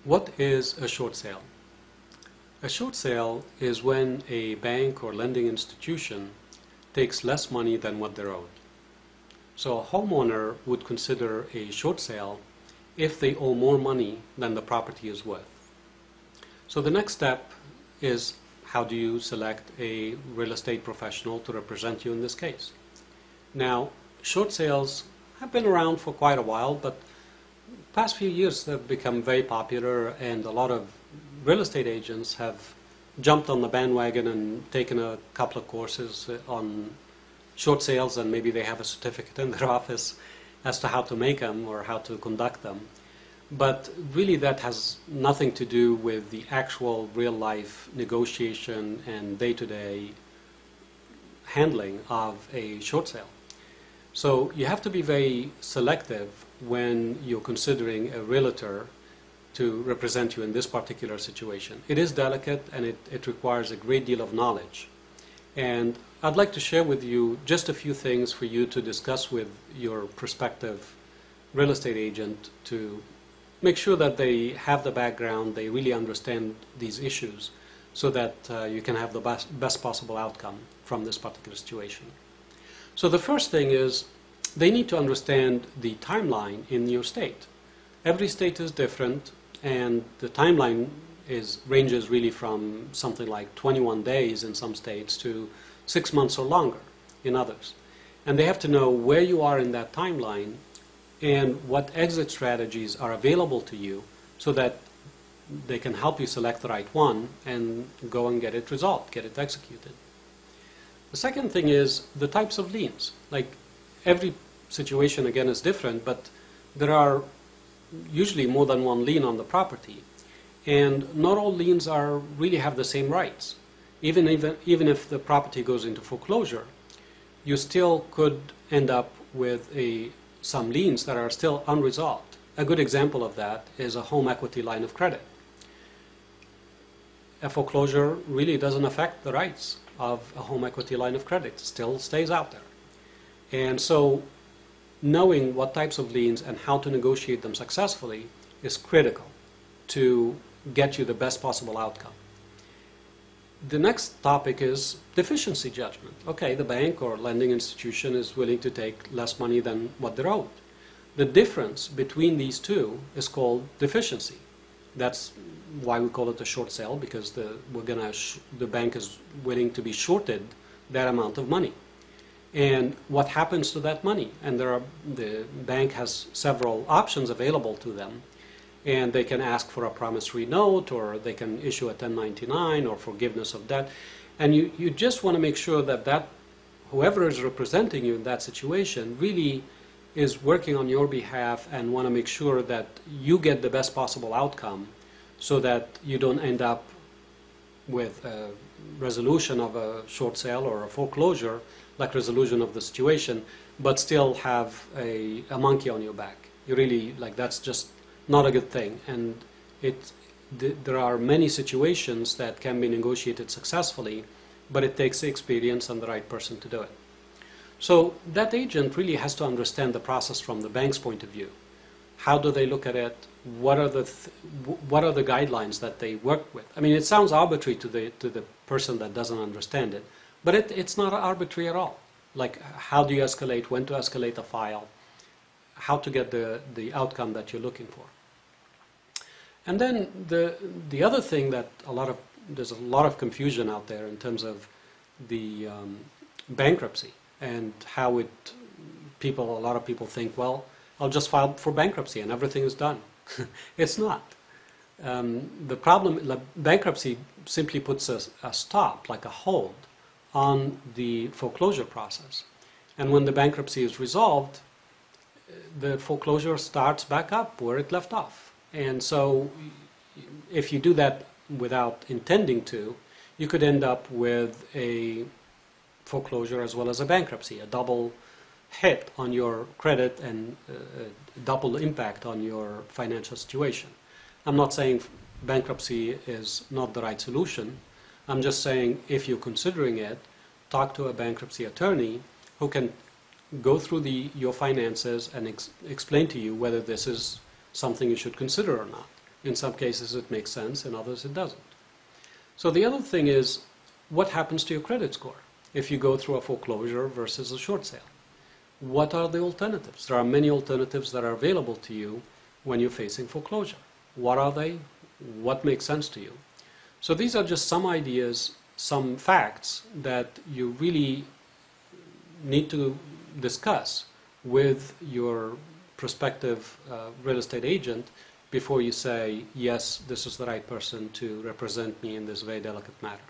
What is a short sale? A short sale is when a bank or lending institution takes less money than what they're owed. So a homeowner would consider a short sale if they owe more money than the property is worth. So the next step is, how do you select a real estate professional to represent you in this case? Now, short sales have been around for quite a while, but past few years they've become very popular, and a lot of real estate agents have jumped on the bandwagon and taken a couple of courses on short sales, and maybe they have a certificate in their office as to how to make them or how to conduct them. But really that has nothing to do with the actual real-life negotiation and day-to-day handling of a short sale. So you have to be very selective when you're considering a realtor to represent you in this particular situation. It is delicate, and it requires a great deal of knowledge. And I'd like to share with you just a few things for you to discuss with your prospective real estate agent to make sure that they have the background, they really understand these issues, so that you can have the best possible outcome from this particular situation. So the first thing is, they need to understand the timeline in your state. Every state is different, and the timeline ranges really from something like 21 days in some states to 6 months or longer in others. And they have to know where you are in that timeline and what exit strategies are available to you, so that they can help you select the right one and go and get it resolved, get it executed. The second thing is the types of liens. Like, every situation again is different, but there are usually more than one lien on the property, and not all liens really have the same rights. Even if the property goes into foreclosure, you still could end up with some liens that are still unresolved. A good example of that is a home equity line of credit. A foreclosure really doesn't affect the rights of a home equity line of credit. It still stays out there. And so knowing what types of liens and how to negotiate them successfully is critical to get you the best possible outcome. The next topic is deficiency judgment. Okay, the bank or lending institution is willing to take less money than what they're owed. The difference between these two is called deficiency. That's why we call it a short sale, because the bank is willing to be shorted that amount of money. And what happens to that money? And the bank has several options available to them, and they can ask for a promissory note, or they can issue a 1099 or forgiveness of debt. And you just want to make sure that whoever is representing you in that situation really is working on your behalf, and want to make sure that you get the best possible outcome, so that you don't end up with a resolution of a short sale or a foreclosure, like resolution of the situation, but still have a monkey on your back. You really, that's just not a good thing. And there are many situations that can be negotiated successfully, but it takes the experience and the right person to do it. So that agent really has to understand the process from the bank's point of view. How do they look at it? What are the guidelines that they work with? I mean, it sounds arbitrary to the person that doesn't understand it, but it's not arbitrary at all. Like, how do you escalate, when to escalate a file, how to get the outcome that you're looking for. And then the other thing that there's a lot of confusion out there in terms of the bankruptcy, and how a lot of people think, well, I'll just file for bankruptcy and everything is done. It's not. The problem, bankruptcy simply puts a stop, like a hold, on the foreclosure process. And when the bankruptcy is resolved, the foreclosure starts back up where it left off. And so if you do that without intending to, you could end up with a foreclosure as well as a bankruptcy, a double hit on your credit and a double impact on your financial situation. I'm not saying bankruptcy is not the right solution. I'm just saying, if you're considering it, talk to a bankruptcy attorney who can go through your finances and explain to you whether this is something you should consider or not. In some cases it makes sense, in others it doesn't. So the other thing is, what happens to your credit score if you go through a foreclosure versus a short sale? What are the alternatives? There are many alternatives that are available to you when you're facing foreclosure. What are they? What makes sense to you? So these are just some ideas, some facts that you really need to discuss with your prospective real estate agent before you say, yes, this is the right person to represent me in this very delicate matter.